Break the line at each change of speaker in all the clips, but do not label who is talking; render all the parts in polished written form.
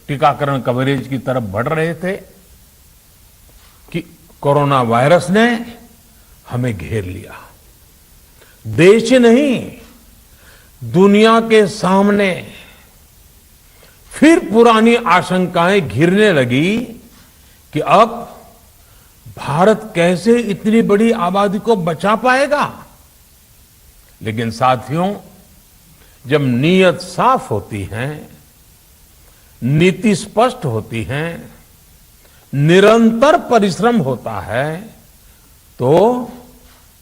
टीकाकरण कवरेज की तरफ बढ़ रहे थे कि कोरोना वायरस ने हमें घेर लिया। देश ही नहीं, दुनिया के सामने फिर पुरानी आशंकाएं घिरने लगी कि अब भारत कैसे इतनी बड़ी आबादी को बचा पाएगा। लेकिन साथियों, जब नीयत साफ होती है, नीति स्पष्ट होती है, निरंतर परिश्रम होता है, तो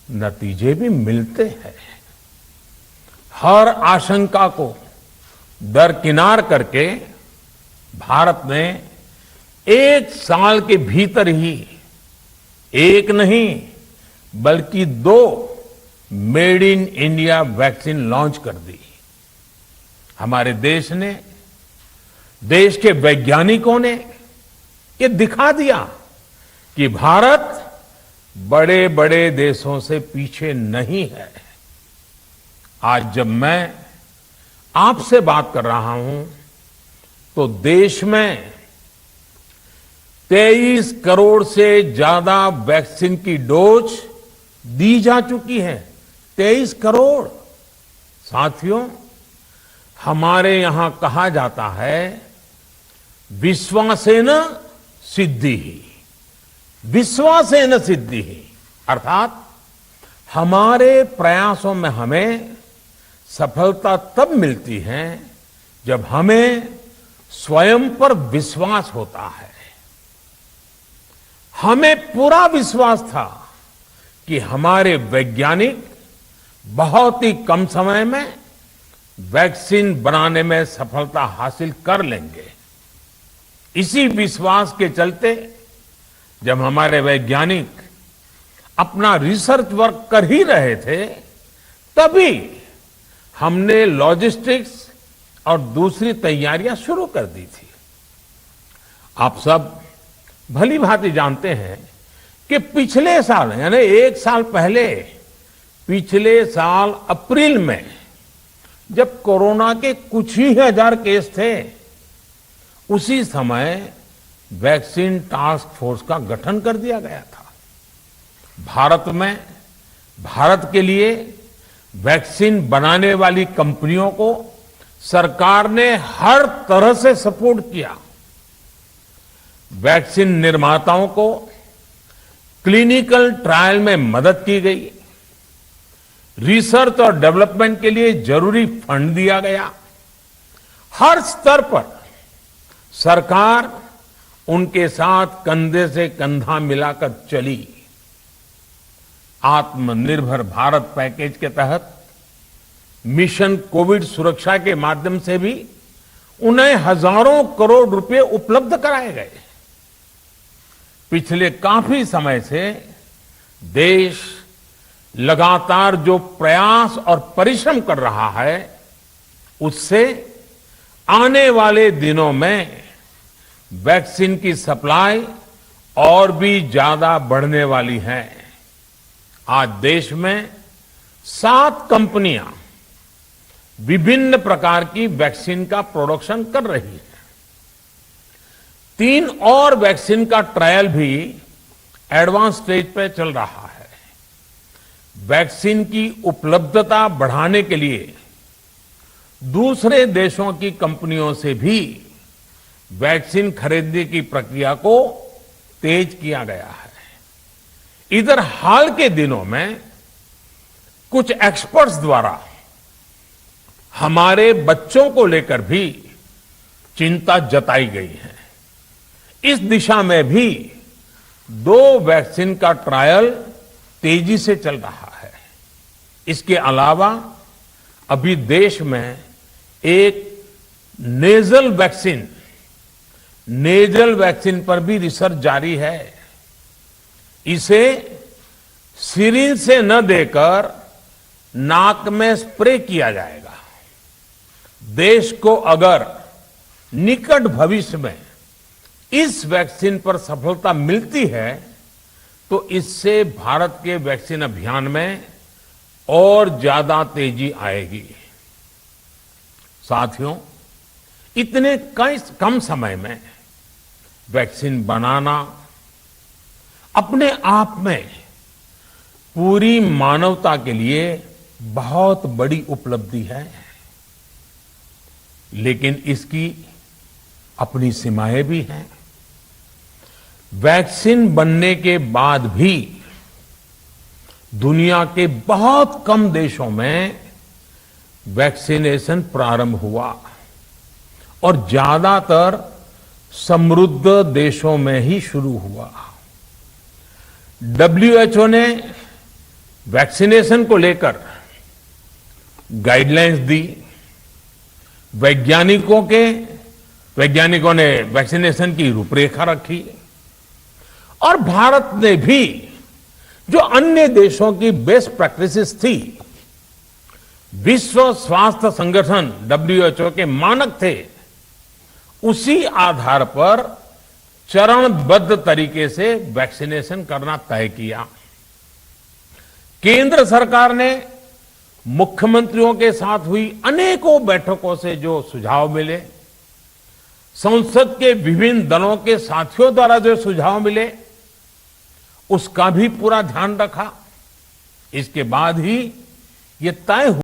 नतीजे भी मिलते हैं। हर आशंका को दरकिनार करके भारत ने 1 साल के भीतर ही एक नहीं बल्कि 2 made in India vaccine launch कर दी। हमारे देश ने, देश के वैज्ञानिकों ने ये दिखा दिया कि भारत बड़े बड़े देशों से पीछे नहीं है। आज जब मैं आपसे बात कर रहा हूं तो देश में 23 करोड़ से ज्यादा वैक्सीन की डोज दी जा चुकी है। 23 करोड़। साथियों, हमारे यहां कहा जाता है, विश्वासेन सिद्धिः, विश्वासेन सिद्धिः, अर्थात हमारे प्रयासों में हमें सफलता तब मिलती है जब हमें स्वयं पर विश्वास होता है। हमें पूरा विश्वास था कि हमारे वैज्ञानिक बहुत ही कम समय में वैक्सीन बनाने में सफलता हासिल कर लेंगे। इसी विश्वास के चलते जब हमारे वैज्ञानिक अपना रिसर्च वर्क कर ही रहे थे, तभी हमने लॉजिस्टिक्स और दूसरी तैयारियां शुरू कर दी थी। आप सब भली भांति जानते हैं कि पिछले साल, यानी 1 साल पहले, पिछले साल अप्रैल में जब कोरोना के कुछ ही हजार केस थे, उसी समय वैक्सीन टास्क फोर्स का गठन कर दिया गया था। भारत के लिए वैक्सीन बनाने वाली कंपनियों को सरकार ने हर तरह से सपोर्ट किया। वैक्सीन निर्माताओं को क्लिनिकल ट्रायल में मदद की गई। रिसर्च और डेवलपमेंट के लिए जरूरी फंड दिया गया। हर स्तर पर सरकार उनके साथ कंधे से कंधा मिलाकर चली। आत्मनिर्भर भारत पैकेज के तहत मिशन कोविड सुरक्षा के माध्यम से भी उन्हें हजारों करोड़ रुपए उपलब्ध कराए गए। पिछले काफी समय से देश लगातार जो प्रयास और परिश्रम कर रहा है, उससे आने वाले दिनों में वैक्सीन की सप्लाई और भी ज्यादा बढ़ने वाली है। आज देश में 7 कंपनियां विभिन्न प्रकार की वैक्सीन का प्रोडक्शन कर रही है। 3 और वैक्सीन का ट्रायल भी एडवांस स्टेज पे चल रहा है। वैक्सीन की उपलब्धता बढ़ाने के लिए दूसरे देशों की कंपनियों से भी वैक्सीन खरीदने की प्रक्रिया को तेज किया गया है। इधर हाल के दिनों में कुछ एक्सपर्ट्स द्वारा हमारे बच्चों को लेकर भी चिंता जताई गई है। इस दिशा में भी 2 वैक्सीन का ट्रायल तेजी से चल रहा है। इसके अलावा अभी देश में एक नेजल वैक्सीन पर भी रिसर्च जारी है। इसे सिरिंज से न देकर नाक में स्प्रे किया जाएगा। देश को अगर निकट भविष्य में इस वैक्सीन पर सफलता मिलती है तो इससे भारत के वैक्सीन अभियान में और ज्यादा तेजी आएगी। साथियों, इतने कम समय में वैक्सीन बनाना अपने आप में पूरी मानवता के लिए बहुत बड़ी उपलब्धि है, लेकिन इसकी अपनी सीमाएं भी हैं। वैक्सीन बनने के बाद भी दुनिया के बहुत कम देशों में वैक्सीनेशन प्रारंभ हुआ और ज्यादातर समृद्ध देशों में ही शुरू हुआ। WHO ने वैक्सीनेशन को लेकर गाइडलाइंस दी। वैज्ञानिकों ने वैक्सीनेशन की रूपरेखा रखी और भारत ने भी जो अन्य देशों की बेस्ट प्रैक्टिसेस थी, विश्व स्वास्थ्य संगठन WHO के मानक थे, उसी आधार पर चरणबद्ध तरीके से वैक्सीनेशन करना तय किया। केंद्र सरकार ने मुख्यमंत्रियों के साथ हुई अनेकों बैठकों से जो सुझाव मिले, संसद के विभिन्न दलों के साथियों द्वारा जो सुझाव मिले, उसका भी पूरा ध्यान रखा। इसके बाद ही ये तय हुआ